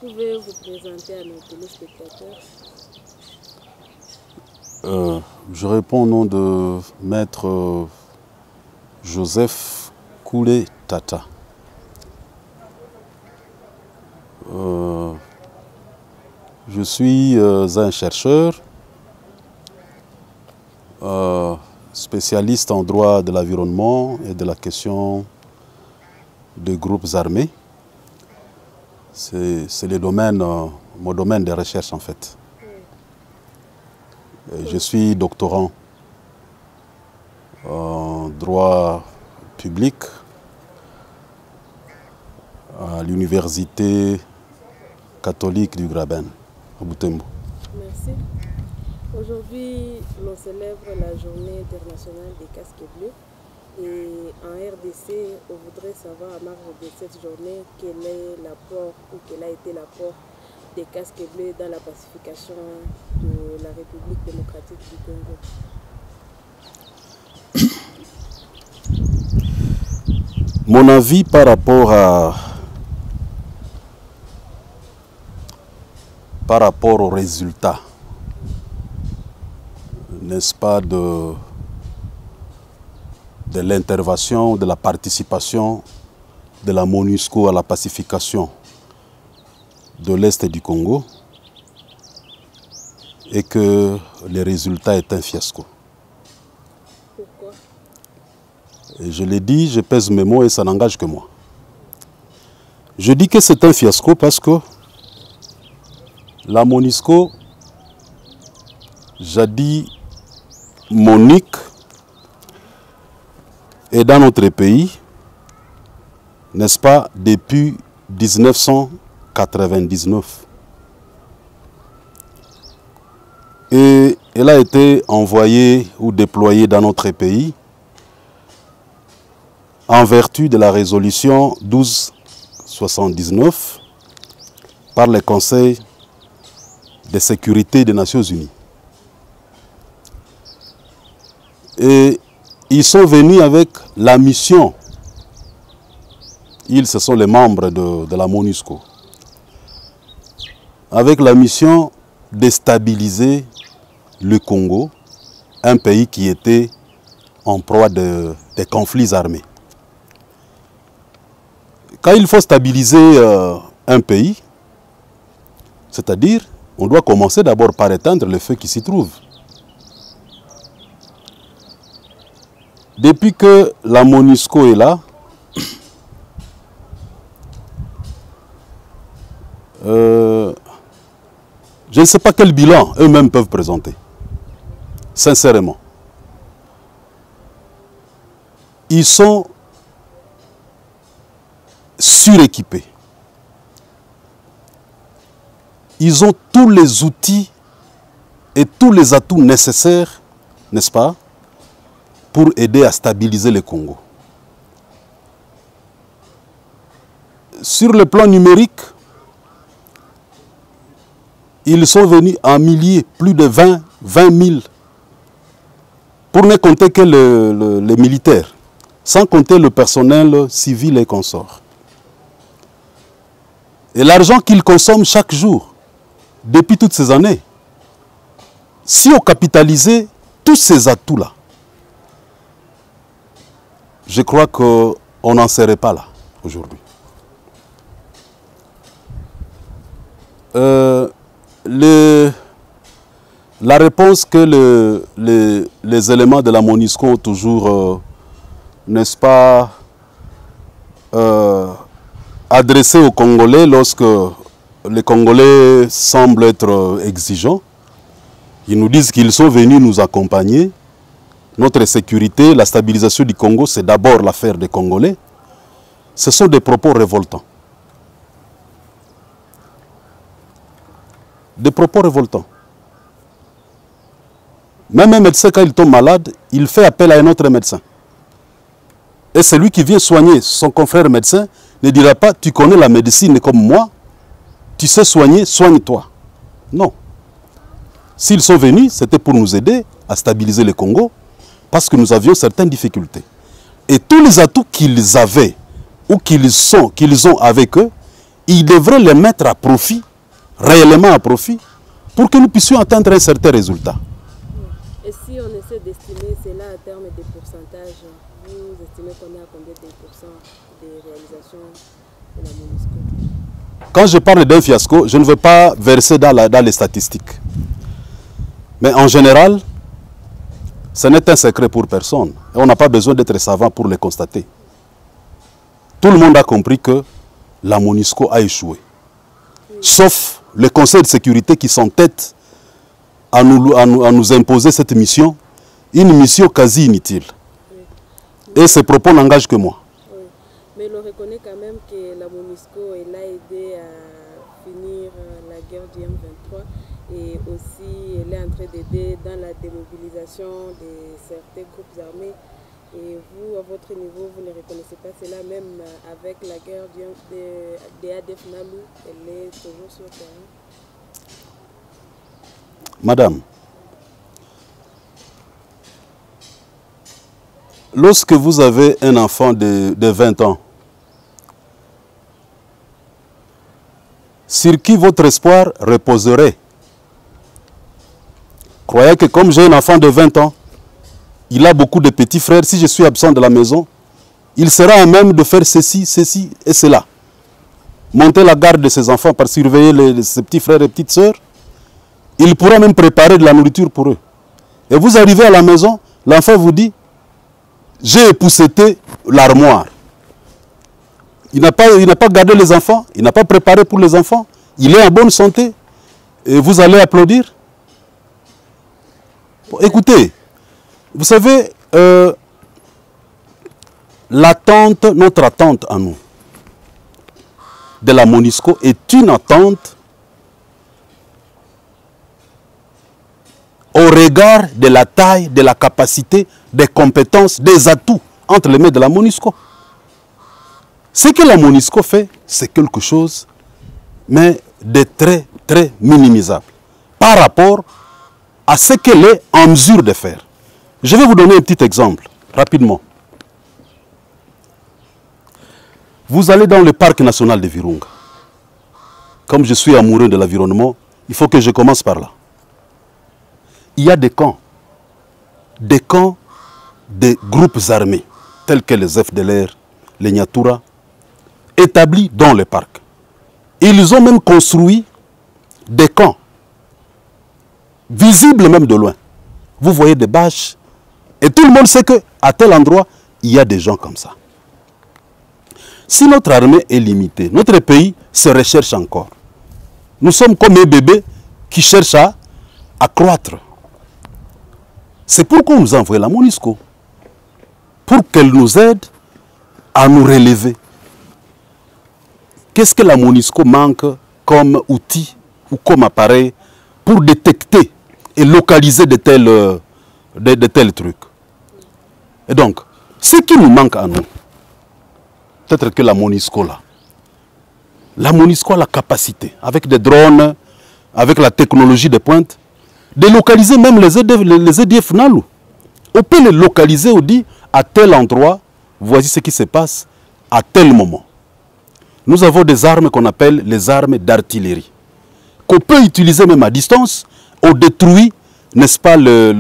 pouvez vous présenter à nos téléspectateurs? Je réponds au nom de Maître Joseph Koulé Tata. Je suis un chercheur, spécialiste en droit de l'environnement et de la question des groupes armés. C'est mon domaine de recherche en fait. Et je suis doctorant en droit public à l'université catholique du Graben, à Butembo. Merci. Aujourd'hui, l'on célèbre la journée internationale des casques bleus. Et en RDC, on voudrait savoir à marge de cette journée quel est l'apport ou quel a été l'apport des casques bleus dans la pacification de la République démocratique du Congo. Mon avis par rapport aux résultats, n'est-ce pas, de l'intervention, de la participation de la MONUSCO à la pacification de l'Est du Congo, et que le résultat est un fiasco. Pourquoi? Et je l'ai dit, je pèse mes mots et ça n'engage que moi. Je dis que c'est un fiasco parce que la MONUSCO, jadis Monique, est dans notre pays, n'est-ce pas, depuis 1999. Et elle a été envoyée ou déployée dans notre pays en vertu de la résolution 1279 par le Conseil de sécurité des Nations Unies. Et ils sont venus avec la mission. Ils, ce sont les membres de la MONUSCO. Avec la mission de stabiliser le Congo, un pays qui était en proie de conflits armés. Quand il faut stabiliser un pays, c'est-à-dire, on doit commencer d'abord par éteindre le feu qui s'y trouve. Depuis que la MONUSCO est là, je ne sais pas quel bilan eux-mêmes peuvent présenter. Sincèrement. Ils sont suréquipés. Ils ont tous les outils et tous les atouts nécessaires, n'est-ce pas, pour aider à stabiliser le Congo. Sur le plan numérique, ils sont venus en milliers, plus de 20 000, pour ne compter que les militaires, sans compter le personnel civil et consorts. Et l'argent qu'ils consomment chaque jour, depuis toutes ces années, si on capitalisait tous ces atouts-là, je crois qu'on n'en serait pas là aujourd'hui. La réponse que les éléments de la MONUSCO ont toujours, n'est-ce pas, adressé aux Congolais lorsque les Congolais semblent être exigeants. Ils nous disent qu'ils sont venus nous accompagner. Notre sécurité, la stabilisation du Congo, c'est d'abord l'affaire des Congolais. Ce sont des propos révoltants. Des propos révoltants. Même un médecin, quand il tombe malade, il fait appel à un autre médecin. Et celui qui vient soigner son confrère médecin ne dira pas, tu connais la médecine comme moi, tu sais soigner, soigne-toi. Non. S'ils sont venus, c'était pour nous aider à stabiliser le Congo, parce que nous avions certaines difficultés. Et tous les atouts qu'ils avaient, ou qu'ils ont avec eux, il devrait les mettre à profit, réellement à profit, pour que nous puissions atteindre un certain résultat. Et si on essaie d'estimer cela à terme des pourcentages, vous estimez qu'on est à combien de pourcents des réalisations de la MONUSCO? Quand je parle d'un fiasco, je ne veux pas verser dans les statistiques. Mais en général, ce n'est un secret pour personne. Et on n'a pas besoin d'être savant pour le constater. Tout le monde a compris que la MONUSCO a échoué. Sauf le Conseil de sécurité qui s'entête à nous imposer cette mission, une mission quasi inutile. Et ces propos n'engagent que moi. Oui. Mais on reconnaît quand même que la MONUSCO elle a aidé à finir la guerre du M23 et aussi elle est en train d'aider dans la démobilisation de certains groupes armés. Et vous, à votre niveau, vous ne reconnaissez pas cela, même avec la guerre des ADF Nalou, elle est toujours sur le terrain. Madame, lorsque vous avez un enfant de 20 ans, sur qui votre espoir reposerait? Croyez que comme j'ai un enfant de 20 ans, il a beaucoup de petits frères, si je suis absent de la maison, il sera à même de faire ceci, ceci et cela. Monter la garde de ses enfants par surveiller ses petits frères et petites sœurs. Il pourra même préparer de la nourriture pour eux. Et vous arrivez à la maison, l'enfant vous dit, j'ai épousseté l'armoire. Il n'a pas gardé les enfants, il n'a pas préparé pour les enfants, il est en bonne santé, et vous allez applaudir. Bon, écoutez, vous savez, notre attente à nous, de la MONUSCO, est une attente au regard de la taille, de la capacité, des compétences, des atouts entre les mains de la MONUSCO. Ce que la MONUSCO fait, c'est quelque chose, mais de très, très minimisable par rapport à ce qu'elle est en mesure de faire. Je vais vous donner un petit exemple, rapidement. Vous allez dans le parc national de Virunga. Comme je suis amoureux de l'environnement, il faut que je commence par là. Il y a des camps de groupes armés, tels que les FDLR, les Nyatura, établis dans le parc. Ils ont même construit des camps, visibles même de loin. Vous voyez des bâches, et tout le monde sait qu'à tel endroit, il y a des gens comme ça. Si notre armée est limitée, notre pays se recherche encore. Nous sommes comme un bébé qui cherche à croître. C'est pourquoi nous envoyons la MONUSCO, pour qu'elle nous aide à nous relever. Qu'est-ce que la MONUSCO manque comme outil ou comme appareil pour détecter et localiser de tels trucs? Et donc, ce qui nous manque à nous, peut-être que la MONUSCO là, la MONUSCO a la capacité, avec des drones, avec la technologie de pointe, de localiser même les EDF Nalou. On peut les localiser, on dit, à tel endroit, voici ce qui se passe à tel moment. Nous avons des armes qu'on appelle les armes d'artillerie, qu'on peut utiliser même à distance. On détruit, n'est-ce pas, les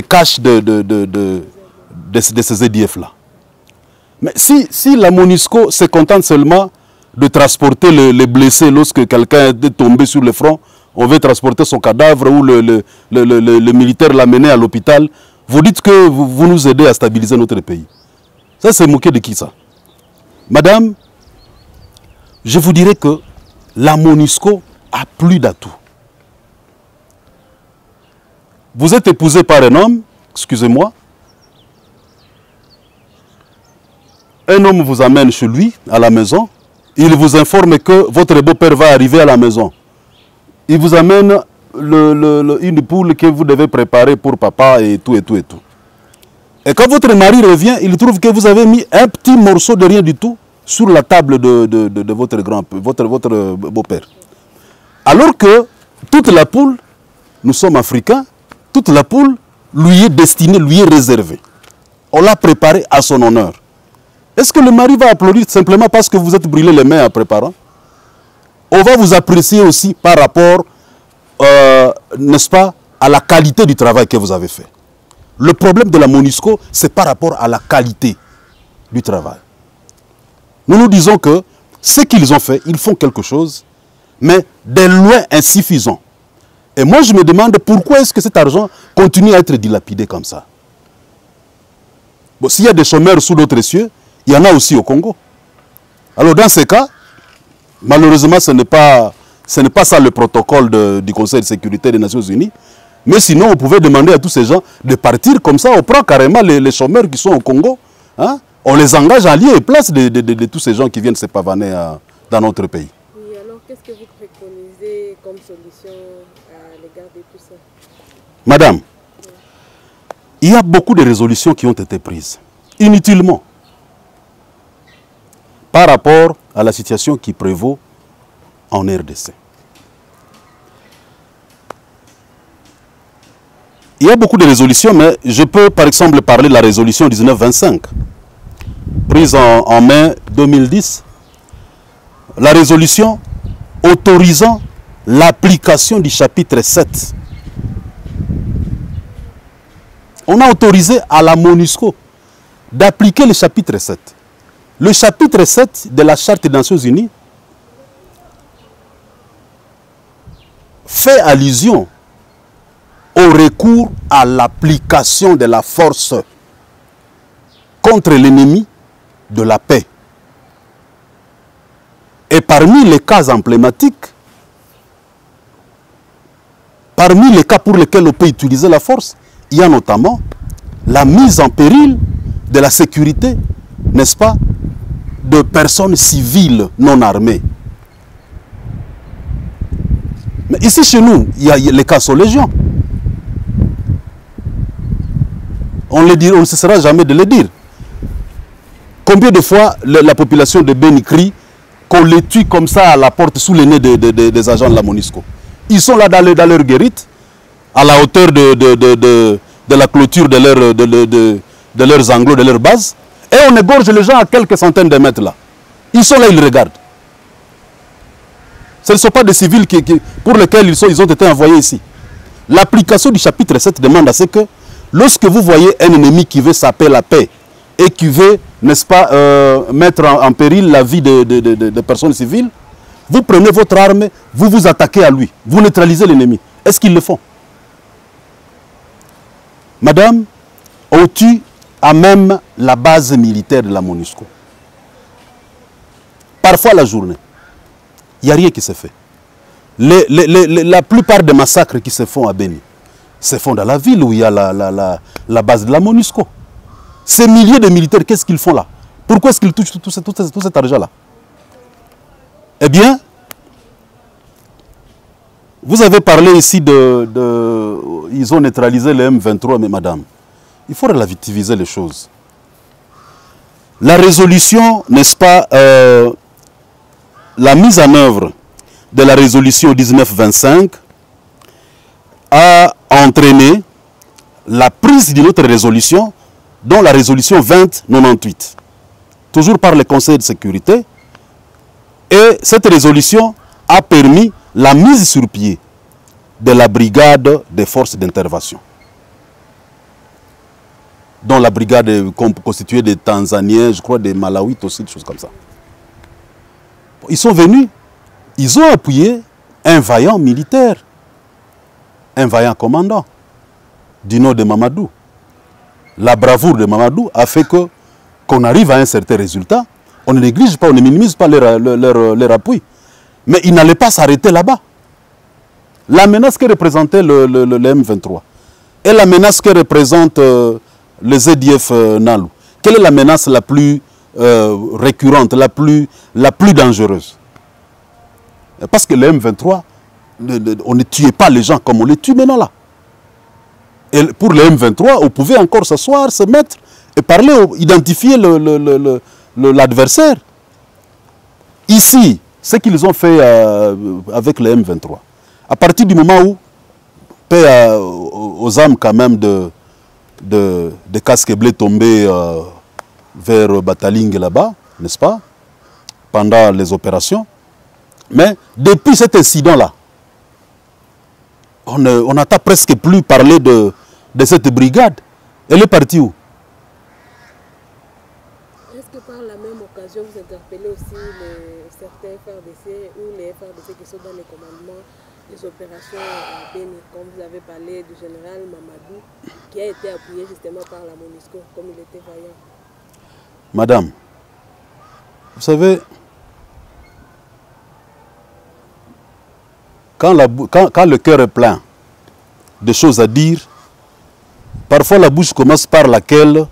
caches de ces EDF-là. Mais si la MONUSCO se contente seulement de transporter les blessés lorsque quelqu'un est tombé sur le front, on veut transporter son cadavre ou le militaire l'a mené à l'hôpital, vous dites que vous nous aidez à stabiliser notre pays. Ça, c'est moquer de qui ça? Madame, je vous dirais que la MONUSCO a plus d'atouts. Vous êtes épousé par un homme, excusez-moi. Un homme vous amène chez lui, à la maison. Il vous informe que votre beau-père va arriver à la maison. Il vous amène une poule que vous devez préparer pour papa et tout, et tout, et tout. Et quand votre mari revient, il trouve que vous avez mis un petit morceau de rien du tout sur la table de votre beau-père. Alors que toute la poule, nous sommes africains, toute la poule lui est destinée, lui est réservée. On l'a préparée à son honneur. Est-ce que le mari va applaudir simplement parce que vous êtes brûlé les mains en préparant? On va vous apprécier aussi par rapport, n'est-ce pas, à la qualité du travail que vous avez fait. Le problème de la MONUSCO, c'est par rapport à la qualité du travail. Nous nous disons que ce qu'ils ont fait, ils font quelque chose, mais de loin insuffisant. Et moi, je me demande pourquoi est-ce que cet argent continue à être dilapidé comme ça. Bon, s'il y a des chômeurs sous d'autres cieux, il y en a aussi au Congo. Alors dans ces cas, malheureusement, ce n'est pas ça le protocole du Conseil de sécurité des Nations Unies. Mais sinon, on pouvait demander à tous ces gens de partir comme ça. On prend carrément les chômeurs qui sont au Congo. Hein, on les engage en lieu et place de tous ces gens qui viennent se pavaner dans notre pays. Oui, alors qu'est-ce que vous préconisez comme solution à l'égard de tout ça? Madame, il y a beaucoup de résolutions qui ont été prises, inutilement, par rapport à la situation qui prévaut en RDC. Il y a beaucoup de résolutions, mais je peux par exemple parler de la résolution 1925, prise en mai 2010. La résolution autorisant l'application du chapitre 7. On a autorisé à la MONUSCO d'appliquer le chapitre 7. Le chapitre 7 de la Charte des Nations Unies fait allusion au recours à l'application de la force contre l'ennemi de la paix. Et parmi les cas emblématiques, parmi les cas pour lesquels on peut utiliser la force, il y a notamment la mise en péril de la sécurité, n'est-ce pas, de personnes civiles non armées. Mais ici chez nous, les cas sont légion. On ne cessera jamais de le dire. Combien de fois la population de Beni crie qu'on les tue comme ça à la porte sous le nez des agents de la MONUSCO? Ils sont là dans leur guérite, à la hauteur de la clôture de leurs anglos, de leur base, et on égorge les gens à quelques centaines de mètres là. Ils sont là, ils regardent. Ce ne sont pas des civils pour lesquels ils ont été envoyés ici. L'application du chapitre 7 demande à ce que, lorsque vous voyez un ennemi qui veut saper la paix et qui veut, n'est-ce pas, mettre en péril la vie de personnes civiles, vous prenez votre arme, vous vous attaquez à lui, vous neutralisez l'ennemi. Est-ce qu'ils le font? Madame, on tue à même la base militaire de la MONUSCO. Parfois la journée, il n'y a rien qui se fait. La plupart des massacres qui se font à Beni se font dans la ville où il y a la base de la MONUSCO. Ces milliers de militaires, qu'est-ce qu'ils font là? Pourquoi est-ce qu'ils touchent tout cet argent-là? Eh bien, vous avez parlé ici ils ont neutralisé le M23, mais madame, il faut relativiser les choses. La résolution, n'est-ce pas, la mise en œuvre de la résolution 1925 a entraîné la prise d'une autre résolution, dont la résolution 2098, toujours par le Conseil de sécurité. Et cette résolution a permis la mise sur pied de la brigade des forces d'intervention, dont la brigade est constituée des Tanzaniens, je crois des Malawites aussi, des choses comme ça. Ils sont venus, ils ont appuyé un vaillant militaire, un vaillant commandant du nom de Mamadou. La bravoure de Mamadou a fait qu'on arrive à un certain résultat. On ne néglige pas, on ne minimise pas leur appui. Mais ils n'allaient pas s'arrêter là-bas. La menace que représentait le M23 et la menace que représente le ZDF Nalu, quelle est la menace la plus récurrente, la plus dangereuse? Parce que le M23, on ne tuait pas les gens comme on les tue maintenant là. Et pour le M23, on pouvait encore s'asseoir, se mettre et parler, identifier l'adversaire. Ici, ce qu'ils ont fait avec le M23, à partir du moment où, paix aux âmes quand même de casques bleus tombés vers Bataling là-bas, n'est-ce pas, pendant les opérations. Mais depuis cet incident-là, on n'entend presque plus parler de cette brigade. Elle est partie où? Est-ce que par la même occasion, vous interpellez aussi certains FARDC ou les FARDC qui sont dans les commandements des opérations à Beni, comme vous avez parlé du général Mamadou, qui a été appuyé justement par la MONUSCO, comme il était vaillant? Madame, vous savez, quand le cœur est plein de choses à dire, parfois la bouche commence par laquelle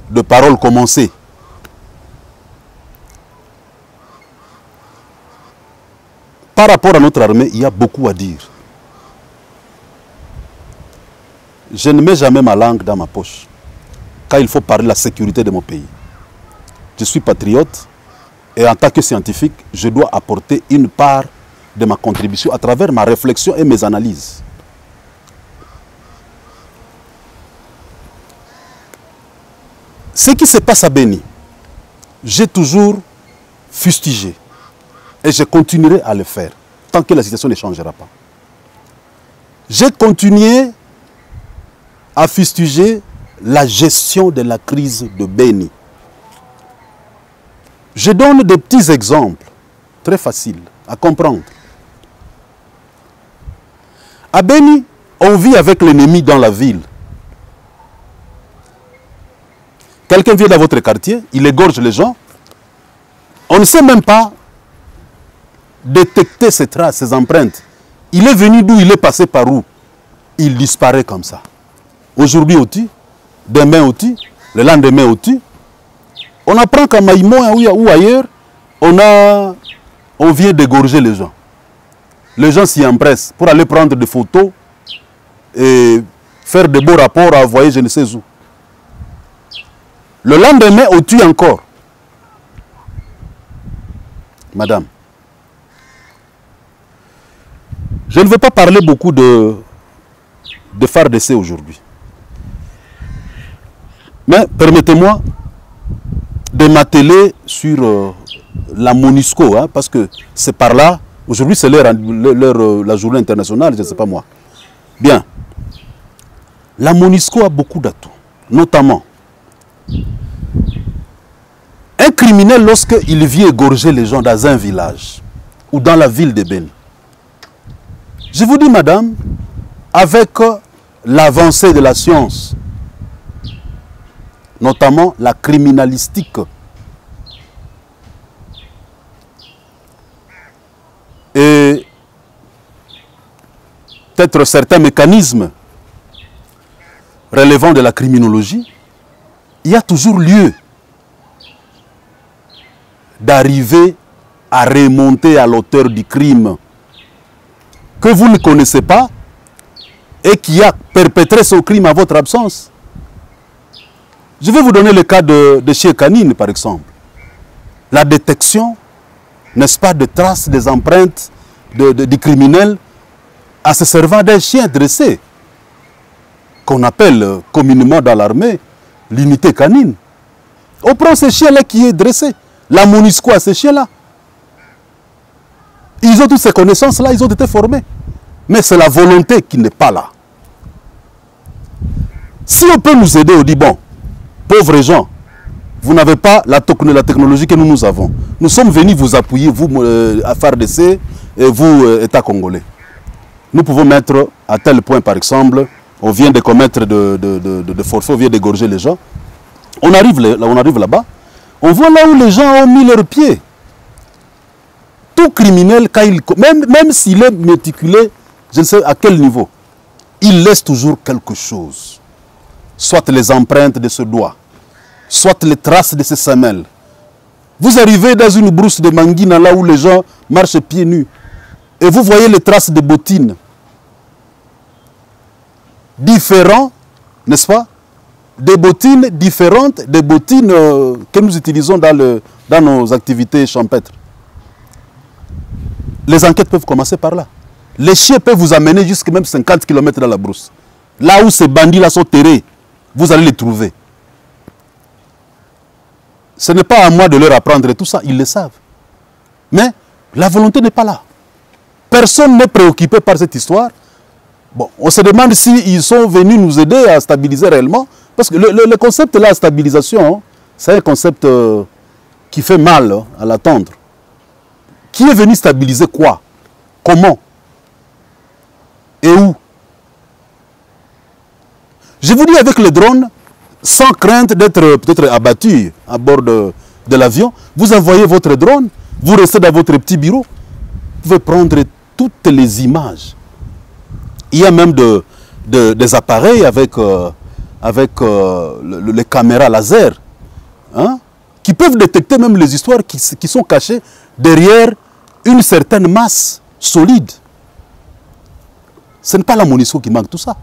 de paroles commencées. Par rapport à notre armée, il y a beaucoup à dire. Je ne mets jamais ma langue dans ma poche quand il faut parler de la sécurité de mon pays. Je suis patriote et en tant que scientifique, je dois apporter une part de ma contribution à travers ma réflexion et mes analyses. Ce qui se passe à Beni, j'ai toujours fustigé et je continuerai à le faire tant que la situation ne changera pas. J'ai continué à fustiger la gestion de la crise de Beni. Je donne des petits exemples très faciles à comprendre. À Beni, on vit avec l'ennemi dans la ville. Quelqu'un vient dans votre quartier, il égorge les gens. On ne sait même pas détecter ses traces, ses empreintes. Il est venu d'où, il est passé par où. Il disparaît comme ça. Aujourd'hui au tue, demain au tue, le lendemain au tue. On apprend qu'à Maïmo ou ailleurs, on vient d'égorger les gens. Les gens s'y empressent pour aller prendre des photos et faire de beaux rapports à envoyer je ne sais où. Le lendemain, on tue encore. Madame, je ne veux pas parler beaucoup de FARDC aujourd'hui. Mais permettez-moi de m'atteler sur la MONUSCO, hein, parce que c'est par là, aujourd'hui c'est la journée internationale, je ne sais pas moi. Bien, la MONUSCO a beaucoup d'atouts, notamment un criminel lorsqu'il vient égorger les gens dans un village ou dans la ville de Beni. Je vous dis madame, avec l'avancée de la science, notamment la criminalistique, et peut-être certains mécanismes relevant de la criminologie, il y a toujours lieu d'arriver à remonter à l'auteur du crime que vous ne connaissez pas et qui a perpétré ce crime à votre absence. Je vais vous donner le cas de Cheikh Kanine, par exemple. La détection, n'est-ce pas, de traces, des empreintes du criminel en se servant d'un chien dressé, qu'on appelle communément dans l'armée l'unité canine. On prend ce chien-là qui est dressé. La MONUSCO a ces chiens-là. Ils ont toutes ces connaissances-là, ils ont été formés. Mais c'est la volonté qui n'est pas là. Si on peut nous aider, on dit, bon, pauvres gens, vous n'avez pas la technologie que nous avons. Nous sommes venus vous appuyer, vous, à FARDC, et vous, État congolais. Nous pouvons mettre à tel point, par exemple, on vient de commettre de forfaits, on vient d'égorger les gens. On arrive là-bas, on voit là où les gens ont mis leurs pieds. Tout criminel, même s'il est méticulé, je ne sais à quel niveau, il laisse toujours quelque chose. Soit les empreintes de ce doigt, soit les traces de ses semelles. Vous arrivez dans une brousse de Manguina, là où les gens marchent pieds nus, et vous voyez les traces de bottines. Différents, n'est-ce pas? Des bottines différentes des bottines que nous utilisons dans nos activités champêtres. Les enquêtes peuvent commencer par là. Les chiens peuvent vous amener jusqu'à même 50 km dans la brousse. Là où ces bandits-là sont terrés, vous allez les trouver. Ce n'est pas à moi de leur apprendre tout ça, ils le savent. Mais la volonté n'est pas là. Personne n'est préoccupé par cette histoire. Bon, on se demande s'ils sont venus nous aider à stabiliser réellement. Parce que le concept de la stabilisation, c'est un concept qui fait mal à l'attendre. Qui est venu stabiliser quoi? Comment? Et où? Je vous dis avec le drone, sans crainte d'être peut-être abattu à bord de l'avion, vous envoyez votre drone, vous restez dans votre petit bureau, vous pouvez prendre toutes les images. Il y a même des appareils avec les caméras laser, hein, qui peuvent détecter même les histoires qui sont cachées derrière une certaine masse solide. Ce n'est pas la MONUSCO qui manque tout ça.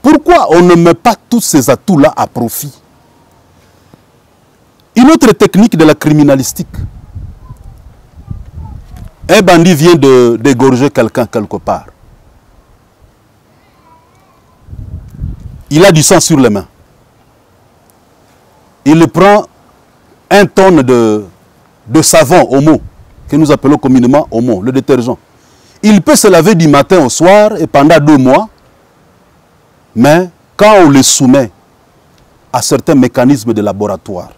Pourquoi on ne met pas tous ces atouts-là à profit? Une autre technique de la criminalistique. Un bandit vient d'égorger quelqu'un quelque part. Il a du sang sur les mains. Il prend 1 tonne de savon Omo, que nous appelons communément Omo, le détergent. Il peut se laver du matin au soir et pendant 2 mois, mais quand on le soumet à certains mécanismes de laboratoire,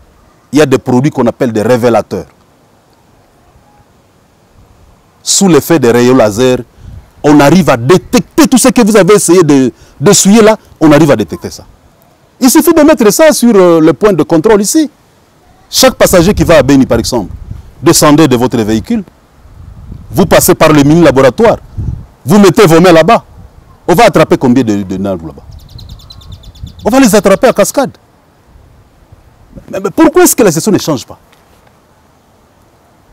il y a des produits qu'on appelle des révélateurs. Sous l'effet des rayons laser, on arrive à détecter tout ce que vous avez essayé de souiller là, on arrive à détecter ça. Il suffit de mettre ça sur le point de contrôle ici. Chaque passager qui va à Beni, par exemple, descendez de votre véhicule, vous passez par le mini-laboratoire, vous mettez vos mains là-bas. On va attraper combien de narbes là-bas? On va les attraper à cascade. Mais pourquoi est-ce que la situation ne change pas?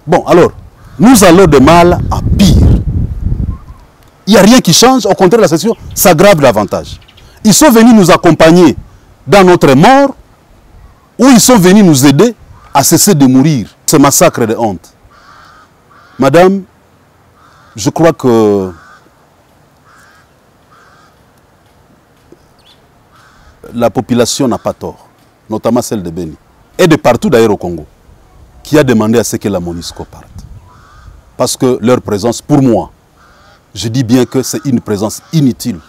Bon, alors, nous allons de mal à pire. Il n'y a rien qui change, au contraire, la situation s'aggrave davantage. Ils sont venus nous accompagner dans notre mort, ou ils sont venus nous aider à cesser de mourir. Ce massacre de honte. Madame, je crois que la population n'a pas tort, notamment celle de Beni, et de partout d'ailleurs au Congo, qui a demandé à ce que la MONUSCO parte. Parce que leur présence, pour moi, je dis bien que c'est une présence inutile.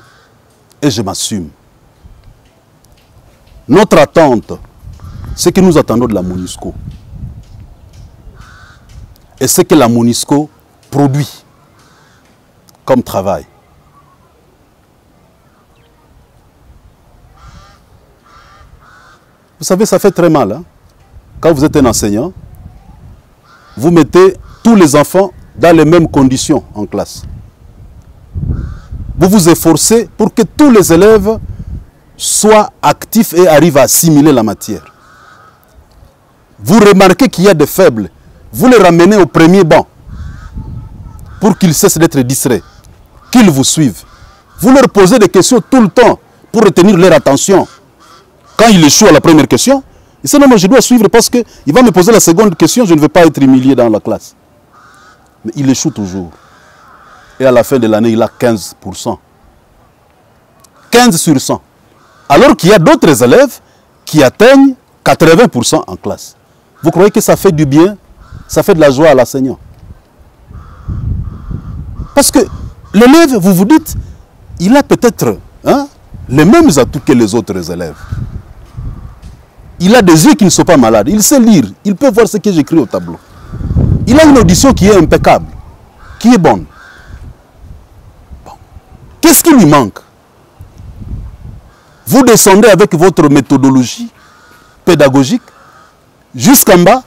Et je m'assume. Notre attente, c'est que nous attendons de la MONUSCO. Et ce que la MONUSCO produit comme travail. Vous savez, ça fait très mal. Hein? Quand vous êtes un enseignant, vous mettez tous les enfants dans les mêmes conditions en classe. Vous vous efforcez pour que tous les élèves soient actifs et arrivent à assimiler la matière. Vous remarquez qu'il y a des faibles. Vous les ramenez au premier banc pour qu'ils cessent d'être distraits, qu'ils vous suivent. Vous leur posez des questions tout le temps pour retenir leur attention. Quand il échoue à la première question, il dit non, moi je dois suivre parce qu'il va me poser la seconde question, je ne vais pas être humilié dans la classe. Mais il échoue toujours. Et à la fin de l'année, il a 15%. 15 sur 100. Alors qu'il y a d'autres élèves qui atteignent 80% en classe. Vous croyez que ça fait du bien? Ça fait de la joie à l'enseignant? Parce que l'élève, vous vous dites, il a peut-être les mêmes atouts que les autres élèves. Il a des yeux qui ne sont pas malades. Il sait lire. Il peut voir ce que j'écris au tableau. Il a une audition qui est impeccable, qui est bonne. Bon. Qu'est-ce qui lui manque? Vous descendez avec votre méthodologie pédagogique jusqu'en bas,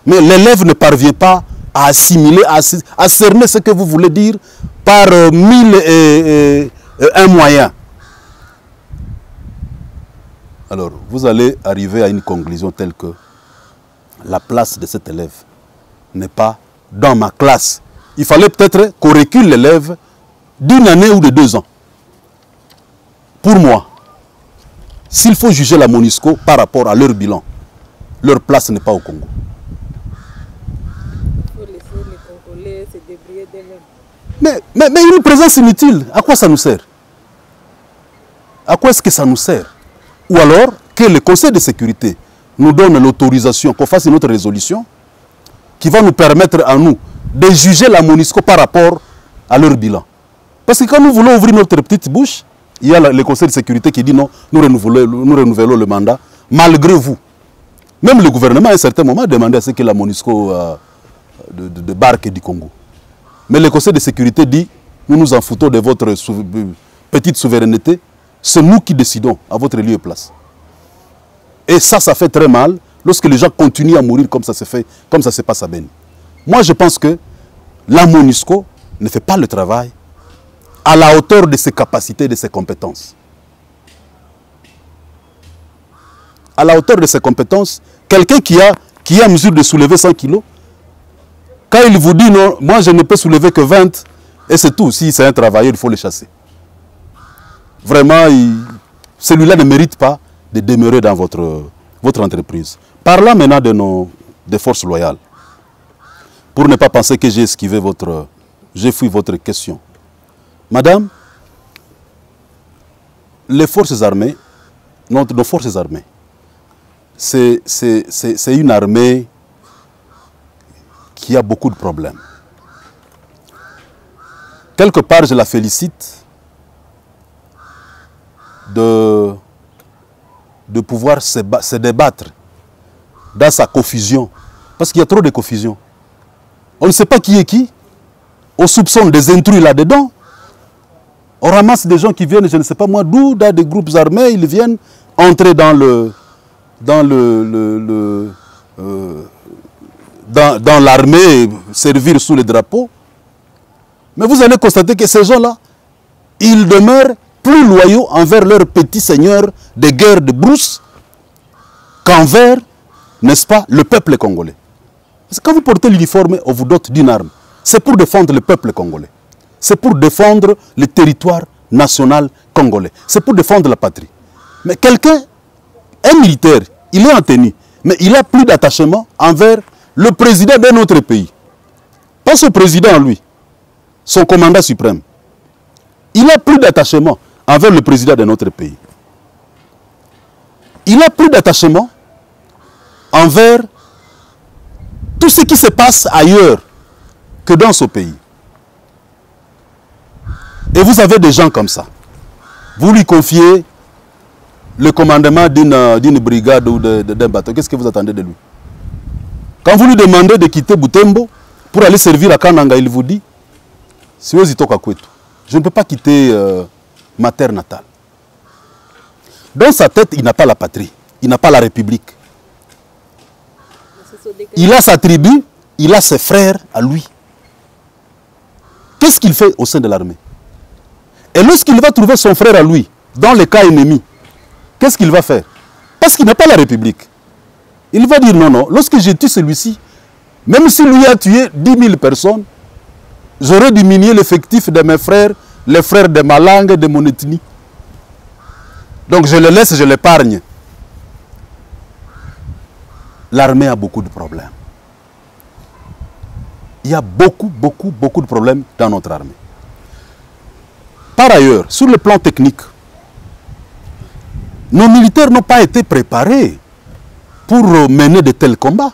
mais l'élève ne parvient pas à assimiler, à cerner ce que vous voulez dire par 1001 moyens. Alors, vous allez arriver à une conclusion telle que la place de cet élève n'est pas dans ma classe. Il fallait peut-être qu'on recule l'élève d'1 année ou de 2 ans. Pour moi, s'il faut juger la MONUSCO par rapport à leur bilan, leur place n'est pas au Congo. Il faut laisser les Congolais se débrouiller d'eux-mêmes. Mais une présence inutile, à quoi ça nous sert? À quoi est-ce que ça nous sert? Ou alors que le Conseil de sécurité nous donne l'autorisation, qu'on fasse une autre résolution qui va nous permettre à nous de juger la MONUSCO par rapport à leur bilan. Parce que quand nous voulons ouvrir notre petite bouche, il y a le Conseil de sécurité qui dit non, nous renouvelons le mandat, malgré vous. Même le gouvernement, à un certain moment, a demandé à ce que la MONUSCO débarque du Congo. Mais le Conseil de sécurité dit, nous nous en foutons de votre petite souveraineté, c'est nous qui décidons à votre lieu et place. Et ça fait très mal lorsque les gens continuent à mourir comme ça se passe à Beni. Moi, je pense que la MONUSCO ne fait pas le travail à la hauteur de ses capacités et de ses compétences. À la hauteur de ses compétences, quelqu'un qui a mesure de soulever 100 kilos, quand il vous dit non, moi je ne peux soulever que 20, et c'est tout. Si c'est un travailleur, il faut le chasser. Vraiment, celui-là ne mérite pas de demeurer dans votre entreprise. Parlons maintenant des forces loyales. Pour ne pas penser que j'ai fui votre question. Madame, les forces armées, nos forces armées, c'est une armée qui a beaucoup de problèmes. Quelque part, je la félicite de pouvoir se débattre dans sa confusion. Parce qu'il y a trop de confusion. On ne sait pas qui est qui. On soupçonne des intrus là-dedans. On ramasse des gens qui viennent, je ne sais pas moi d'où, dans des groupes armés, ils viennent entrer dans l'armée, servir sous le drapeau. Mais vous allez constater que ces gens-là, ils demeurent plus loyaux envers leurs petits seigneurs de guerre de brousse qu'envers, n'est-ce pas, le peuple congolais. Parce que quand vous portez l'uniforme, on vous dote d'une arme. C'est pour défendre le peuple congolais. C'est pour défendre le territoire national congolais. C'est pour défendre la patrie. Mais quelqu'un, un militaire, il est en tenue, mais il a plus d'attachement envers le président d'un autre pays. Pas son président, lui, son commandant suprême. Il a plus d'attachement envers le président d'un autre pays. Il a plus d'attachement envers tout ce qui se passe ailleurs que dans ce pays. Et vous avez des gens comme ça. Vous lui confiez le commandement d'une brigade ou d'un bateau. Qu'est-ce que vous attendez de lui? Quand vous lui demandez de quitter Butembo pour aller servir à Kananga, il vous dit, je ne peux pas quitter ma terre natale. Dans sa tête, il n'a pas la patrie, il n'a pas la République. Il a sa tribu, il a ses frères à lui. Qu'est-ce qu'il fait au sein de l'armée? Et lorsqu'il va trouver son frère à lui, dans le cas ennemi, qu'est-ce qu'il va faire? Parce qu'il n'a pas la République. Il va dire non, non, lorsque j'ai tué celui-ci, même si lui a tué 10 000 personnes, j'aurais diminué l'effectif de mes frères, les frères de ma langue, de mon ethnie. Donc je le laisse, je l'épargne. L'armée a beaucoup de problèmes. Il y a beaucoup de problèmes dans notre armée. Par ailleurs, sur le plan technique, nos militaires n'ont pas été préparés pour mener de tels combats.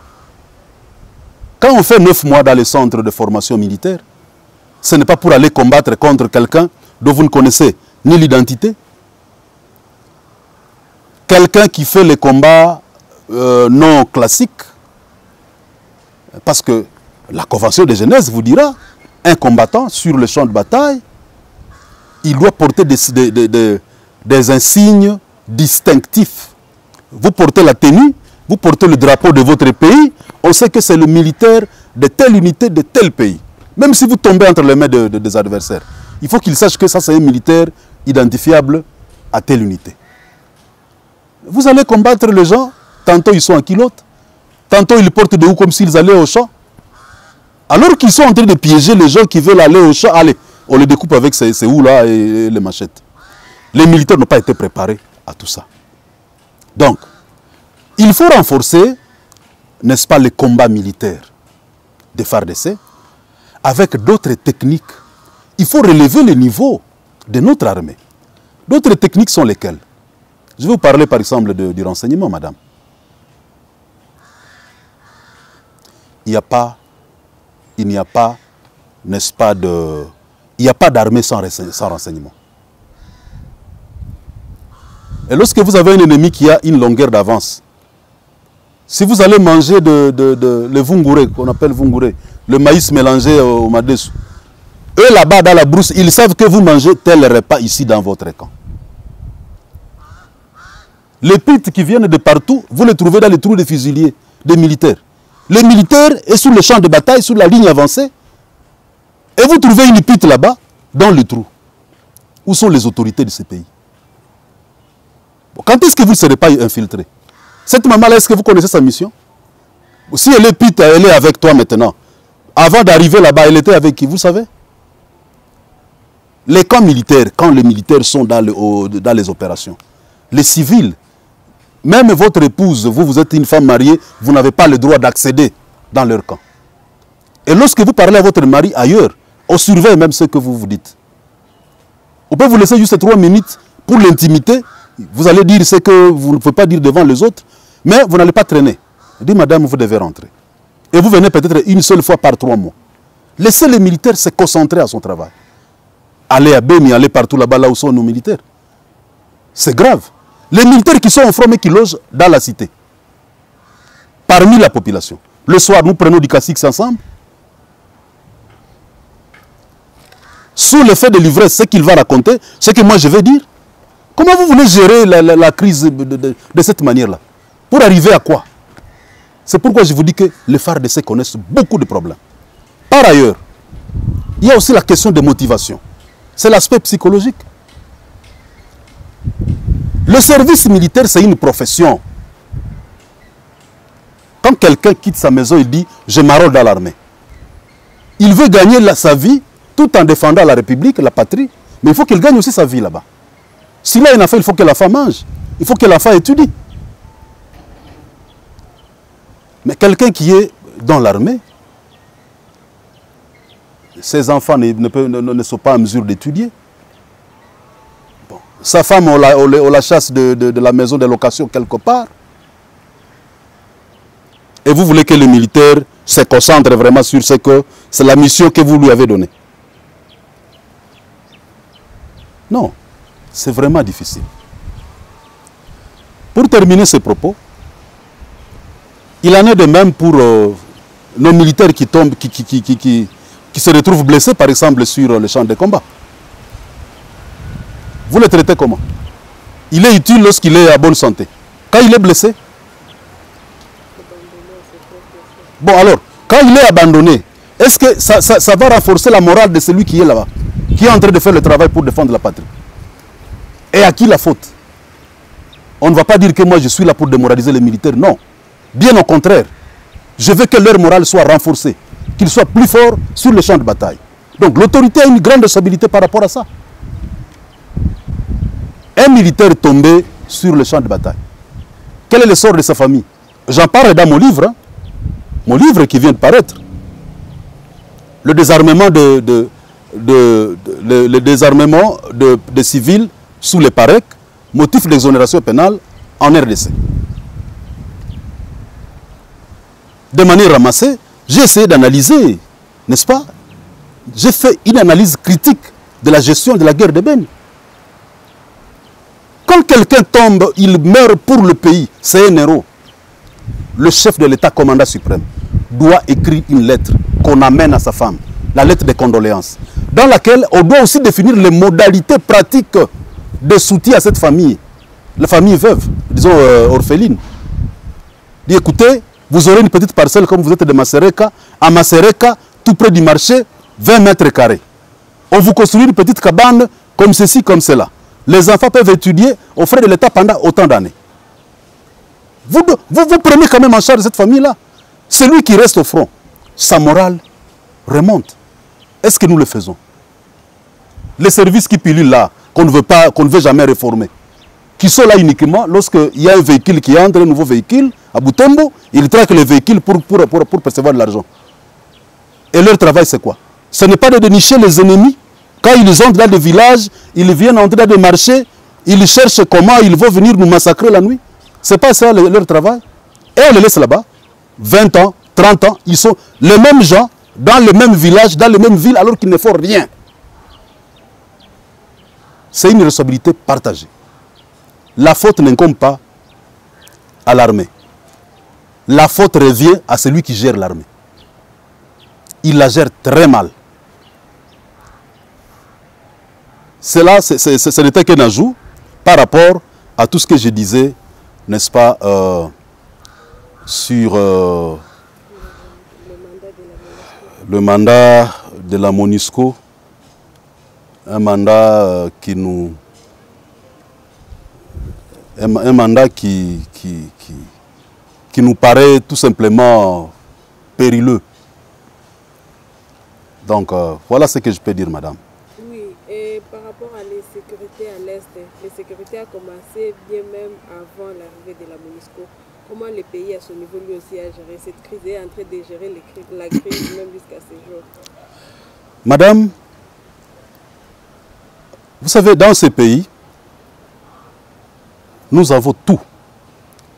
Quand on fait 9 mois dans les centres de formation militaire, ce n'est pas pour aller combattre contre quelqu'un dont vous ne connaissez ni l'identité. Quelqu'un qui fait les combats non classiques, parce que la Convention de Genèse vous dira, un combattant sur le champ de bataille, il doit porter des insignes distinctifs. Vous portez la tenue, vous portez le drapeau de votre pays, on sait que c'est le militaire de telle unité de tel pays. Même si vous tombez entre les mains des adversaires, il faut qu'ils sachent que ça c'est un militaire identifiable à telle unité. Vous allez combattre les gens, tantôt ils sont en culotte, tantôt ils portent des houes comme s'ils allaient au champ. Alors qu'ils sont en train de piéger les gens qui veulent aller au champ, allez, on les découpe avec ces houes-là et les machettes. Les militaires n'ont pas été préparés à tout ça. Donc, il faut renforcer, n'est-ce pas, les combats militaires des FARDC avec d'autres techniques. Il faut relever le niveau de notre armée. D'autres techniques sont lesquelles? Je vais vous parler par exemple du renseignement, madame. il n'y a pas, n'est-ce pas, il n'y a pas d'armée sans renseignement. Et lorsque vous avez un ennemi qui a une longueur d'avance, si vous allez manger le vungure, qu'on appelle vungure, le maïs mélangé au madesu, eux là-bas dans la brousse, ils savent que vous mangez tel repas ici dans votre camp. Les pites qui viennent de partout, vous les trouvez dans les trous des fusiliers, des militaires. Les militaires est sur le champ de bataille, sur la ligne avancée, et vous trouvez une pite là-bas, dans le trou. Où sont les autorités de ce pays? Bon, quand est-ce que vous ne serez pas infiltré? Cette maman-là, est-ce que vous connaissez sa mission? Si elle est pite, elle est avec toi maintenant. Avant d'arriver là-bas, elle était avec qui? Vous savez? Les camps militaires, quand les militaires sont dans les opérations, les civils, même votre épouse, vous êtes une femme mariée, vous n'avez pas le droit d'accéder dans leur camp. Et lorsque vous parlez à votre mari ailleurs, on surveille même ce que vous vous dites. On peut vous laisser juste 3 minutes pour l'intimité. Vous allez dire ce que vous ne pouvez pas dire devant les autres, mais vous n'allez pas traîner. Dit madame, vous devez rentrer. Et vous venez peut-être une seule fois par 3 mois. Laissez les militaires se concentrer à son travail. Allez à Beni, allez partout là-bas, là où sont nos militaires. C'est grave. Les militaires qui sont en front mais qui logent dans la cité. Parmi la population. Le soir, nous prenons du cassix ensemble. Sous l'effet de l'ivresse, ce qu'il va raconter, ce que moi je vais dire. Comment vous voulez gérer la crise de cette manière-là? Pour arriver à quoi? C'est pourquoi je vous dis que les FARDC connaissent beaucoup de problèmes. Par ailleurs, il y a aussi la question de motivation. C'est l'aspect psychologique. Le service militaire, c'est une profession. Quand quelqu'un quitte sa maison, il dit « je m'enrôle dans l'armée ». Il veut gagner sa vie tout en défendant la République, la patrie, mais il faut qu'il gagne aussi sa vie là-bas. S'il a un enfant, il faut que l'enfant mange. Il faut que l'enfant étudie. Mais quelqu'un qui est dans l'armée, ses enfants ne sont pas en mesure d'étudier. Bon. Sa femme, on la chasse de la maison de location quelque part. Et vous voulez que le militaire se concentre vraiment sur ce que c'est la mission que vous lui avez donnée. Non, c'est vraiment difficile. Pour terminer ce propos, il en est de même pour nos militaires qui tombent, qui se retrouvent blessés, par exemple, sur le champ de combat. Vous le traitez comment? Il est utile lorsqu'il est à bonne santé. Quand il est blessé? Bon alors, quand il est abandonné, est-ce que ça va renforcer la morale de celui qui est là-bas, qui est en train de faire le travail pour défendre la patrie? Et à qui la faute? On ne va pas dire que moi je suis là pour démoraliser les militaires, non. Bien au contraire, je veux que leur morale soit renforcée, qu'ils soient plus forts sur le champ de bataille. Donc l'autorité a une grande responsabilité par rapport à ça. Un militaire tombé sur le champ de bataille, quel est le sort de sa famille? J'en parle dans mon livre, hein. Mon livre qui vient de paraître. Le désarmement le désarmement de civils sous les PAREC, motif d'exonération pénale en RDC. De manière ramassée, j'ai essayé d'analyser, n'est-ce pas? J'ai fait une analyse critique de la gestion de la guerre de Beni. Quand quelqu'un tombe, il meurt pour le pays, c'est un héros. Le chef de l'État, commandant suprême, doit écrire une lettre qu'on amène à sa femme, la lettre de condoléances, dans laquelle on doit aussi définir les modalités pratiques de soutien à cette famille, la famille veuve, disons orpheline. Dit écoutez, vous aurez une petite parcelle comme vous êtes de Masereka, à Masereka, tout près du marché, 20 mètres carrés. On vous construit une petite cabane comme ceci, comme cela. Les enfants peuvent étudier aux frais de l'État pendant autant d'années. Vous prenez quand même en charge cette famille-là. Celui qui reste au front, sa morale remonte. Est-ce que nous le faisons? Les services qui pilulent là, qu'on ne veut jamais réformer, qui sont là uniquement lorsqu'il y a un véhicule qui entre, un nouveau véhicule, à Butembo, ils traquent le véhicule pour percevoir de l'argent. Et leur travail, c'est quoi? Ce n'est pas de dénicher les ennemis. Quand ils entrent dans des villages, ils viennent entrer dans des marchés, ils cherchent comment ils vont venir nous massacrer la nuit. Ce n'est pas ça leur travail. Et on les laisse là-bas, 20 ans, 30 ans, ils sont les mêmes gens, dans le même village, dans les mêmes villes, alors qu'ils ne font rien. C'est une responsabilité partagée. La faute n'incombe pas à l'armée. La faute revient à celui qui gère l'armée. Il la gère très mal. Cela, ce n'était qu'un ajout par rapport à tout ce que je disais, n'est-ce pas, sur le mandat de la MONUSCO, un mandat qui nous... Un mandat qui nous paraît tout simplement périlleux. Donc, voilà ce que je peux dire, madame. Oui, et par rapport à l'insécurité à l'Est, l'insécurité a commencé bien même avant l'arrivée de la MONUSCO. Comment le pays à ce niveau lui aussi a géré cette crise et est en train de gérer la crise même jusqu'à ce jour? Madame, vous savez, dans ce pays, nous avons tout,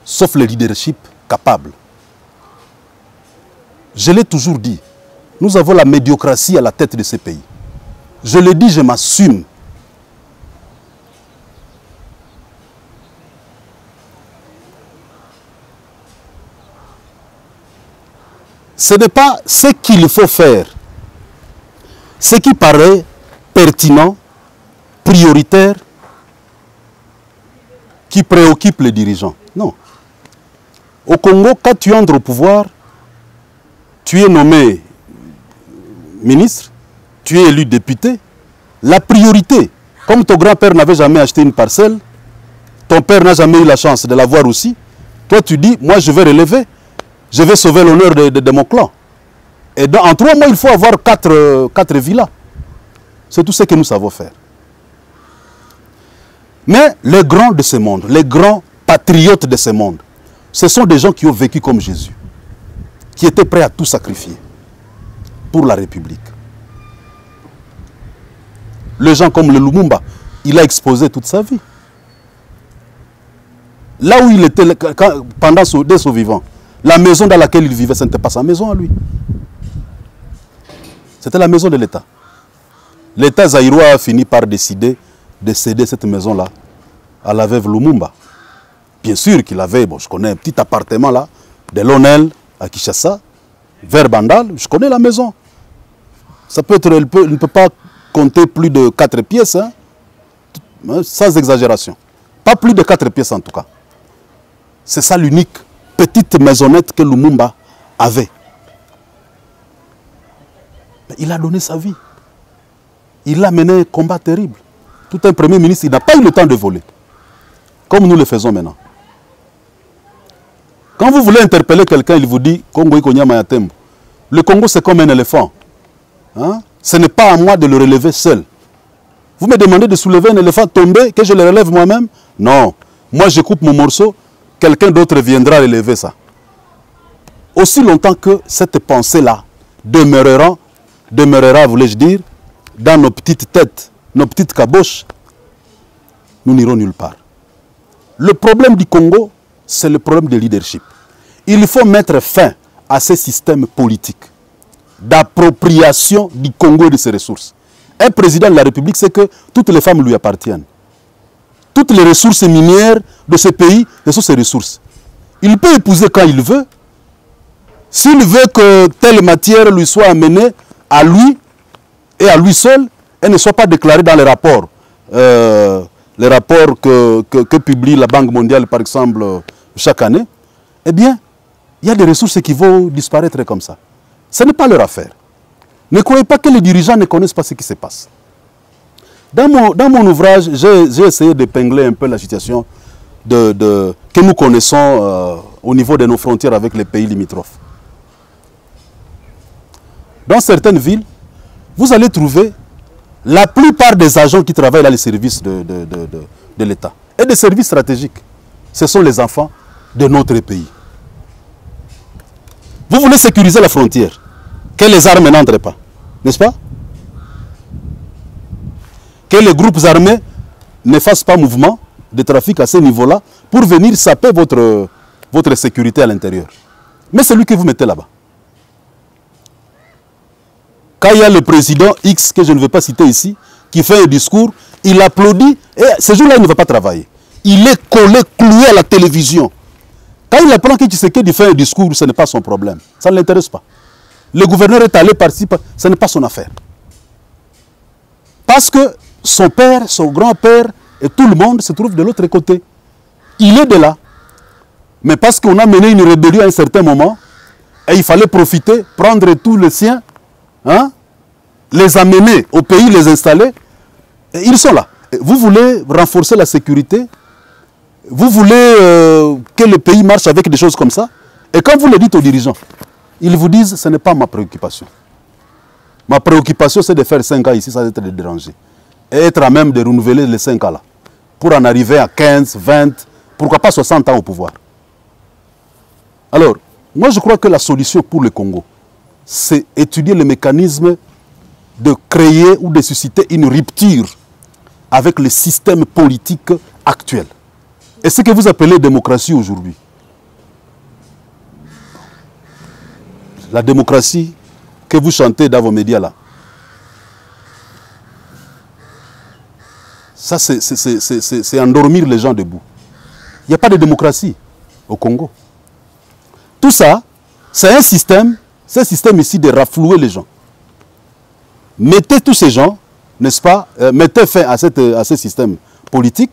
sauf le leadership capable. Je l'ai toujours dit, nous avons la médiocratie à la tête de ce pays. Je le dis, je m'assume. Ce n'est pas ce qu'il faut faire, ce qui paraît pertinent, prioritaire, qui préoccupe les dirigeants. Non. Au Congo, quand tu entres au pouvoir, tu es nommé ministre, tu es élu député. La priorité, comme ton grand-père n'avait jamais acheté une parcelle, ton père n'a jamais eu la chance de l'avoir aussi, toi tu dis, moi je vais relever, je vais sauver l'honneur de mon clan. Et en 3 mois, il faut avoir 4 villas. C'est tout ce que nous savons faire. Mais les grands de ce monde, les grands patriotes de ce monde, ce sont des gens qui ont vécu comme Jésus, qui étaient prêts à tout sacrifier pour la République. Les gens comme le Lumumba, il a exposé toute sa vie. Là où il était, dès son vivant, la maison dans laquelle il vivait, ce n'était pas sa maison à lui. C'était la maison de l'État. L'État zaïrois a fini par décider de céder cette maison-là à la veuve Lumumba. Bien sûr qu'il avait, bon, je connais un petit appartement là, de l'Onel à Kinshasa, vers Bandal, je connais la maison. Ça peut être, il ne peut pas compter plus de 4 pièces, hein, sans exagération. Pas plus de 4 pièces en tout cas. C'est ça l'unique petite maisonnette que Lumumba avait. Mais il a donné sa vie. Il a mené un combat terrible. Tout un premier ministre, il n'a pas eu le temps de voler. Comme nous le faisons maintenant. Quand vous voulez interpeller quelqu'un, il vous dit Congo Ikonya Mayatembo. Le Congo, c'est comme un éléphant. Hein? Ce n'est pas à moi de le relever seul. Vous me demandez de soulever un éléphant tombé, que je le relève moi-même? Non. Moi, je coupe mon morceau, quelqu'un d'autre viendra relever ça. Aussi longtemps que cette pensée-là demeurera, voulais-je dire, dans nos petites têtes, nos petites caboches, nous n'irons nulle part. Le problème du Congo, c'est le problème de leadership. Il faut mettre fin à ces systèmes politiques d'appropriation du Congo et de ses ressources. Un président de la République, c'est que toutes les femmes lui appartiennent. Toutes les ressources minières de ce pays, ce sont ses ressources. Il peut épouser quand il veut. S'il veut que telle matière lui soit amenée à lui et à lui seul, elle ne soit pas déclarée dans les rapports. Les rapports que publie la Banque mondiale, par exemple, chaque année, eh bien, il y a des ressources qui vont disparaître comme ça. Ce n'est pas leur affaire. Ne croyez pas que les dirigeants ne connaissent pas ce qui se passe. Dans mon ouvrage, j'ai essayé d'épingler un peu la situation que nous connaissons au niveau de nos frontières avec les pays limitrophes. Dans certaines villes, vous allez trouver la plupart des agents qui travaillent dans les services de l'État et des services stratégiques. Ce sont les enfants de notre pays. Vous voulez sécuriser la frontière, que les armes n'entrent pas, n'est-ce pas? Que les groupes armés ne fassent pas mouvement de trafic à ce niveau-là pour venir saper votre sécurité à l'intérieur. Mais c'est lui que vous mettez là-bas. quand il y a le président X, que je ne vais pas citer ici, qui fait un discours, il applaudit, et ce jour-là, il ne va pas travailler. Il est collé, cloué à la télévision. Quand il apprend que Tshisekedi fait un discours, ce n'est pas son problème. Ça ne l'intéresse pas. Le gouverneur est allé participer, ce n'est pas son affaire. Parce que son père, son grand-père et tout le monde se trouve de l'autre côté. Il est de là. Mais parce qu'on a mené une rébellion à un certain moment, et il fallait profiter, prendre tous les siens, hein, les amener au pays, les installer, et ils sont là. Et vous voulez renforcer la sécurité, vous voulez que le pays marche avec des choses comme ça, et quand vous le dites aux dirigeants, ils vous disent, ce n'est pas ma préoccupation. Ma préoccupation, c'est de faire 5 ans ici sans être dérangé. Et être à même de renouveler les 5 ans là. Pour en arriver à 15, 20, pourquoi pas 60 ans au pouvoir. Alors, moi je crois que la solution pour le Congo, c'est étudier le mécanisme de créer ou de susciter une rupture avec le système politique actuel. Et ce que vous appelez démocratie aujourd'hui. La démocratie que vous chantez dans vos médias là. Ça, c'est endormir les gens debout. Il n'y a pas de démocratie au Congo. Tout ça, c'est un système ici de raflouer les gens. Mettez tous ces gens, n'est-ce pas, mettez fin à ce système politique,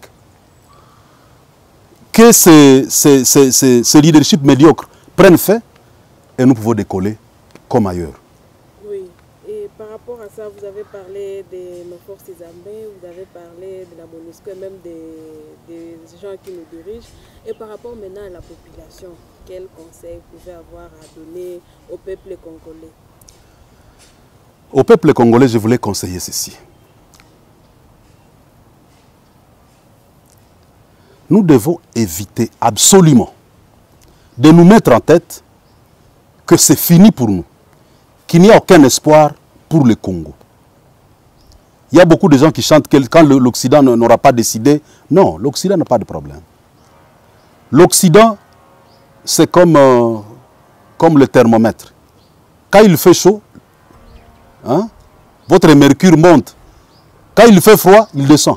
que ces leaderships médiocres prennent fin, et nous pouvons décoller comme ailleurs. Oui, et par rapport à ça, vous avez parlé de nos forces armées, vous avez parlé de la MONUSCO et même des gens qui nous dirigent. Et par rapport maintenant à la population, quel conseil vous pouvez avoir à donner au peuple congolais? Au peuple congolais, je voulais conseiller ceci. Nous devons éviter absolument de nous mettre en tête que c'est fini pour nous, qu'il n'y a aucun espoir pour le Congo. Il y a beaucoup de gens qui chantent que quand l'Occident n'aura pas décidé, non, l'Occident n'a pas de problème. L'Occident, c'est comme le thermomètre. Quand il fait chaud, hein, votre mercure monte. Quand il fait froid, il descend.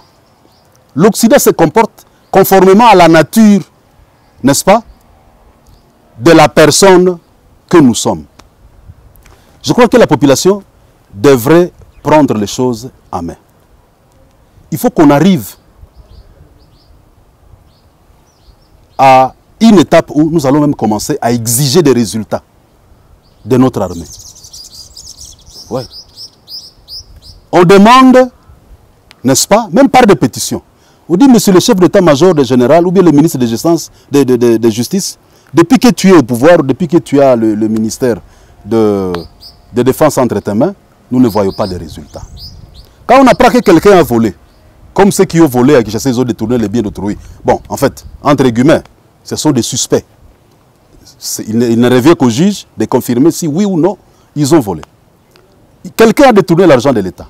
L'Occident se comporte conformément à la nature, n'est-ce pas, de la personne que nous sommes. Je crois que la population devrait prendre les choses en main. Il faut qu'on arrive à une étape où nous allons même commencer à exiger des résultats de notre armée. Ouais. On demande, n'est-ce pas, même par des pétitions. On dit, monsieur le chef d'état-major de général ou bien le ministre de Justice, depuis que tu es au pouvoir, depuis que tu as le ministère de défense entre tes mains, nous ne voyons pas de résultats. Quand on apprend que quelqu'un a volé, comme ceux qui ont volé à Kinshasa, ils ont détourné les biens d'autrui. Bon, en fait, entre guillemets, ce sont des suspects. Il ne revient qu'au juge de confirmer si oui ou non, ils ont volé. Quelqu'un a détourné l'argent de l'État.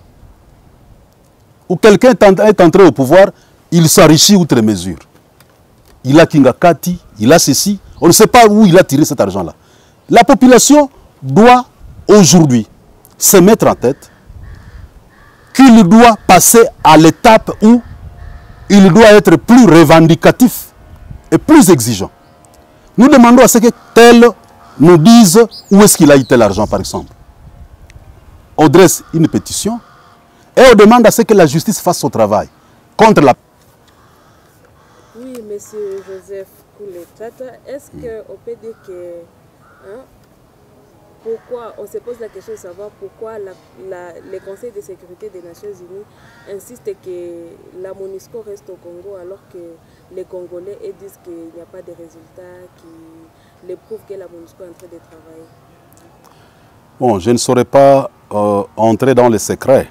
Ou quelqu'un est entré au pouvoir, il s'enrichit outre mesure. Il a Kingakati, il a ceci. On ne sait pas où il a tiré cet argent-là. La population doit aujourd'hui se mettre en tête qu'il doit passer à l'étape où il doit être plus revendicatif et plus exigeant. Nous demandons à ce que tel nous dise où est-ce qu'il a eu tel argent, par exemple. On dresse une pétition et on demande à ce que la justice fasse son travail contre la... Oui, monsieur Joseph Kouletata, est-ce qu'on peut dire que... Hein, pourquoi, on se pose la question de savoir pourquoi le Conseil de sécurité des Nations Unies insiste que la MONUSCO reste au Congo alors que les Congolais disent qu'il n'y a pas de résultats qui les prouvent que la MONUSCO est en train de travailler. Bon, je ne saurais pas entrer dans les secrets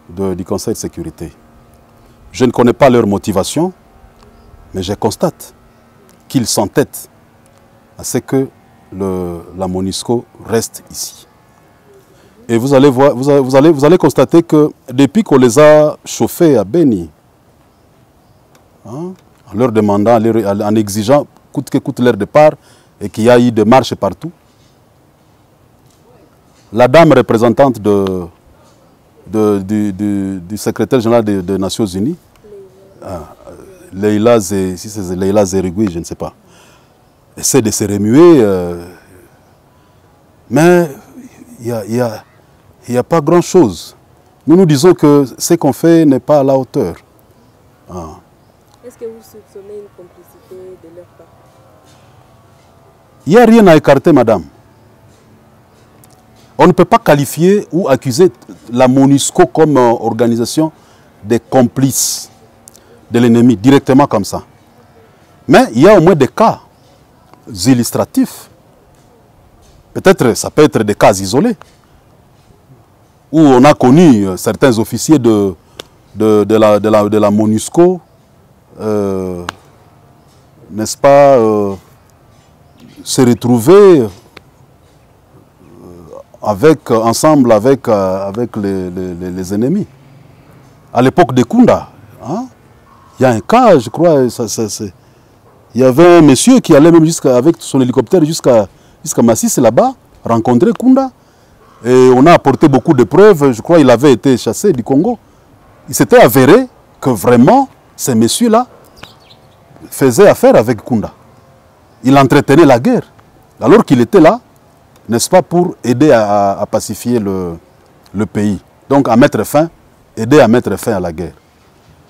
du Conseil de sécurité. Je ne connais pas leur motivation, mais je constate qu'ils s'entêtent à ce que la MONUSCO reste ici. Et vous allez voir, vous allez constater que depuis qu'on les a chauffés à Beni, hein, en leur demandant, en exigeant coûte que coûte leur départ, et qu'il y a eu des marches partout, la dame représentante du secrétaire général des Nations Unies, Leila Zerigui, je ne sais pas, essaie de se remuer, mais il n'y a pas grand-chose. Nous nous disons que ce qu'on fait n'est pas à la hauteur. Est-ce que vous soupçonnez une complicité de leur part? Il n'y a rien à écarter, madame. On ne peut pas qualifier ou accuser la MONUSCO comme organisation des complices de l'ennemi, directement comme ça. Mais il y a au moins des cas illustratifs. Peut-être, ça peut être des cas isolés, où on a connu certains officiers de la MONUSCO, n'est-ce pas, se retrouver ensemble avec les ennemis. À l'époque de Kunda, hein, il y a un cas, je crois, il y avait un monsieur qui allait même avec son hélicoptère jusqu'à Massis là-bas, rencontrer Kunda, et on a apporté beaucoup de preuves. Je crois qu'il avait été chassé du Congo. Il s'était avéré que vraiment, ces messieurs-là faisaient affaire avec Kunda. Il entretenait la guerre, alors qu'il était là, n'est-ce pas, pour aider à pacifier le pays. Donc à mettre fin, aider à mettre fin à la guerre.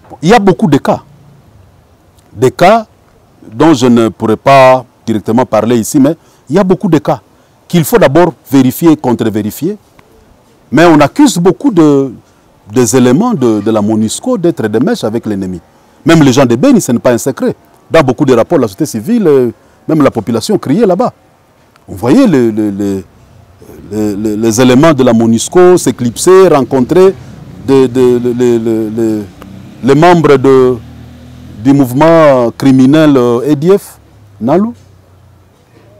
Bon, il y a beaucoup de cas. Des cas dont je ne pourrais pas directement parler ici, mais il y a beaucoup de cas qu'il faut d'abord vérifier et contre-vérifier. Mais on accuse beaucoup des éléments de la MONUSCO d'être des mèches avec l'ennemi. Même les gens de Beni, ce n'est pas un secret. Dans beaucoup de rapports de la société civile, même la population criait là-bas. Vous voyez les éléments de la MONUSCO s'éclipser, rencontrer les membres du mouvement criminel EDF, Nalu.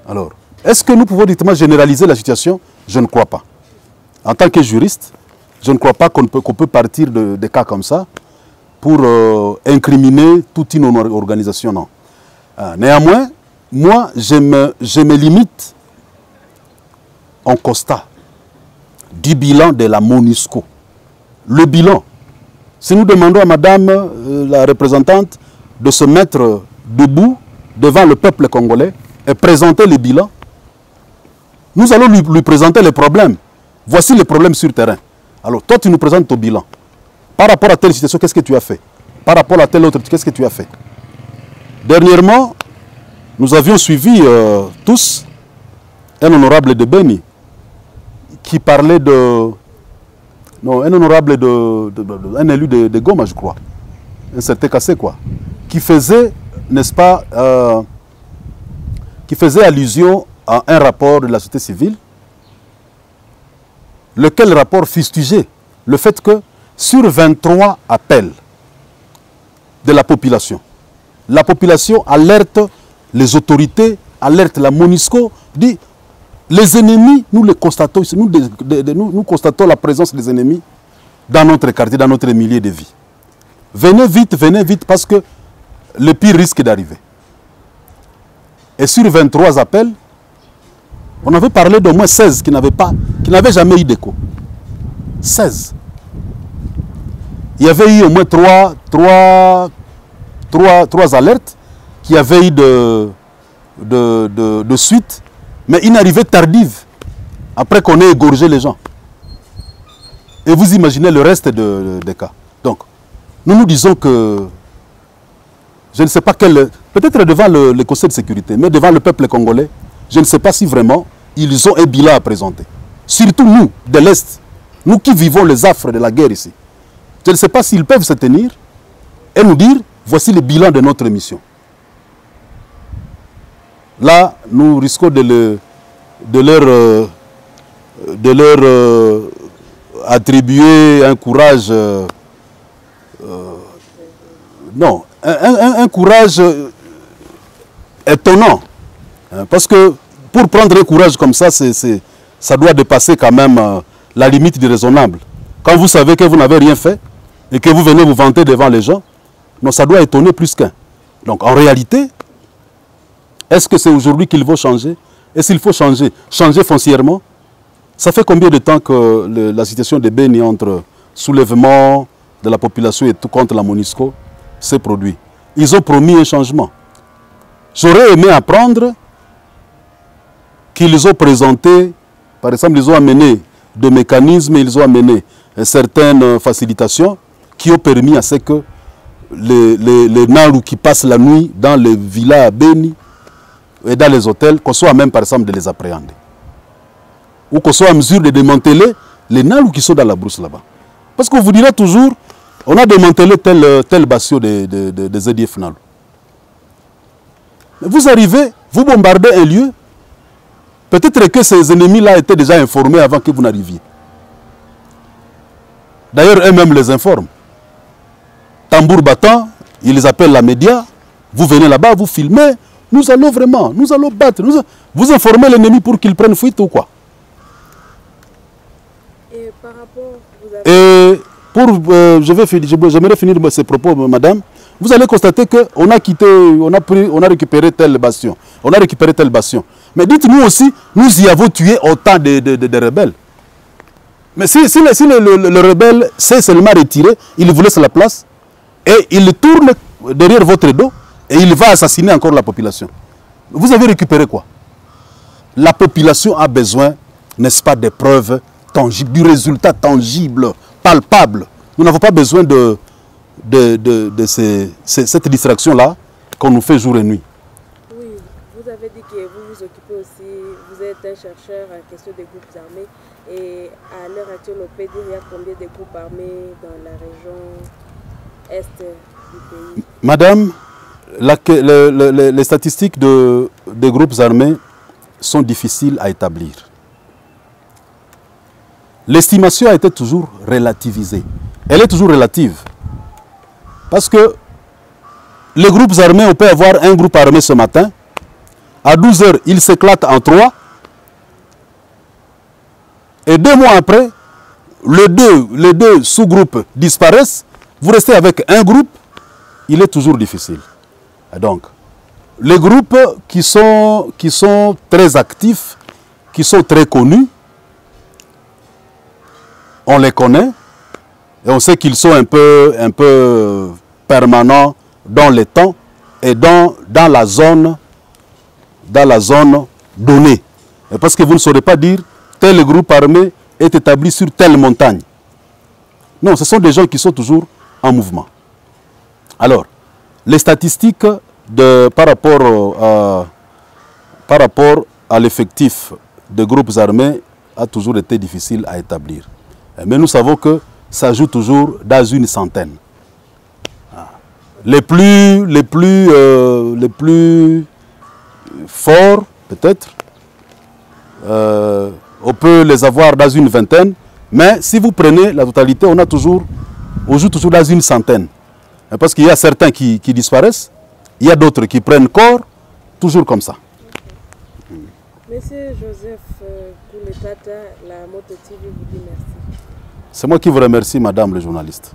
Alors, est-ce que nous pouvons directement généraliser la situation? Je ne crois pas. En tant que juriste, je ne crois pas qu'on peut partir de cas comme ça pour incriminer toute une organisation, non. Néanmoins, moi, je me limite en constat du bilan de la MONUSCO. Le bilan. Si nous demandons à madame la représentante de se mettre debout devant le peuple congolais et présenter le bilan, nous allons lui présenter les problèmes. Voici les problèmes sur terrain. Alors, toi, tu nous présentes ton bilan. Par rapport à telle situation, qu'est-ce que tu as fait? Par rapport à telle autre, qu'est-ce que tu as fait? Dernièrement, nous avions suivi tous un honorable de Beni qui parlait de... Non, un honorable un élu de Goma, je crois. Un certain Kassé, quoi. Qui faisait, n'est-ce pas, qui faisait allusion à un rapport de la société civile, lequel rapport fustigeait le fait que sur 23 appels de la population alerte les autorités, alerte la MONUSCO, dit les ennemis, nous les constatons, nous constatons la présence des ennemis dans notre quartier, dans notre milieu de vie. Venez vite parce que le pire risque d'arriver. Et sur 23 appels, on avait parlé d'au moins 16 qui n'avaient jamais eu d'écho. 16. Il y avait eu au moins 3 alertes qui avaient eu de suite, mais une arrivée tardive, après qu'on ait égorgé les gens. Et vous imaginez le reste des cas. Donc, nous nous disons que, je ne sais pas quel, peut-être devant le Conseil de sécurité, mais devant le peuple congolais, je ne sais pas si vraiment ils ont un bilan à présenter. Surtout nous, de l'Est, nous qui vivons les affres de la guerre ici. Je ne sais pas s'ils peuvent se tenir et nous dire, voici le bilan de notre mission. Là, nous risquons de leur attribuer un courage, non, un courage étonnant. Parce que pour prendre un courage comme ça, ça doit dépasser quand même la limite du raisonnable. Quand vous savez que vous n'avez rien fait et que vous venez vous vanter devant les gens, non, ça doit étonner plus qu'un. Donc en réalité, est-ce que c'est aujourd'hui qu'il faut changer? Est-ce qu'il faut changer? Changer foncièrement? Ça fait combien de temps que la situation de Beni entre soulèvement de la population et tout contre la MONUSCO s'est produit? Ils ont promis un changement. J'aurais aimé apprendre qu'ils ont présenté, par exemple, ils ont amené des mécanismes, ils ont amené certaines facilitations qui ont permis à ce que les Nalu qui passent la nuit dans les villas à Beni et dans les hôtels, qu'on soit même, par exemple, de les appréhender. Ou qu'on soit en mesure de démanteler les Nalu qui sont dans la brousse là-bas. Parce qu'on vous dira toujours, on a démantelé tel bastion de ZDF Nalu. Vous arrivez, vous bombardez un lieu, peut-être que ces ennemis-là étaient déjà informés avant que vous n'arriviez. D'ailleurs, eux-mêmes les informent. Tambour battant, ils les appellent la média, vous venez là-bas, vous filmez, nous allons vraiment, nous allons battre, vous informez l'ennemi pour qu'il prenne fuite ou quoi? Et par rapport, vous avez... j'aimerais finir ces propos, madame. Vous allez constater qu'on a quitté, on a récupéré tel bastion. On a récupéré tel bastion. Mais dites-nous aussi, nous y avons tué autant de rebelles. Mais si le rebelle s'est seulement retiré, il vous laisse la place et il tourne derrière votre dos et il va assassiner encore la population. Vous avez récupéré quoi? La population a besoin, n'est-ce pas, des preuves tangibles, du résultat tangible, palpable. Nous n'avons pas besoin de cette distraction-là qu'on nous fait jour et nuit. Oui, vous avez dit que vous vous occupez aussi, vous êtes un chercheur en question des groupes armés. Et à l'heure actuelle, on peut dire il y a combien de groupes armés dans la région est du pays? Madame, les statistiques des groupes armés sont difficiles à établir. L'estimation a été toujours relativisée. Elle est toujours relative. Parce que les groupes armés, on peut avoir un groupe armé ce matin. À 12 h, il s'éclate en 3. Et 2 mois après, les deux sous-groupes disparaissent. Vous restez avec un groupe. Il est toujours difficile. Et donc, les groupes qui sont très actifs, qui sont très connus, on les connaît. Et on sait qu'ils sont un peu permanents dans les temps et dans la zone donnée. Et parce que vous ne saurez pas dire tel groupe armé est établi sur telle montagne. Non, ce sont des gens qui sont toujours en mouvement. Alors, les statistiques par rapport à l'effectif des groupes armés a toujours été difficile à établir. Mais nous savons que ça joue toujours dans une centaine. Les plus forts, peut-être, on peut les avoir dans une vingtaine, mais si vous prenez la totalité, on joue toujours dans une centaine. Parce qu'il y a certains qui disparaissent, il y a d'autres qui prennent corps, toujours comme ça. Monsieur Joseph Kouletata, la Moto TV vous dit merci. C'est moi qui vous remercie, madame le journaliste.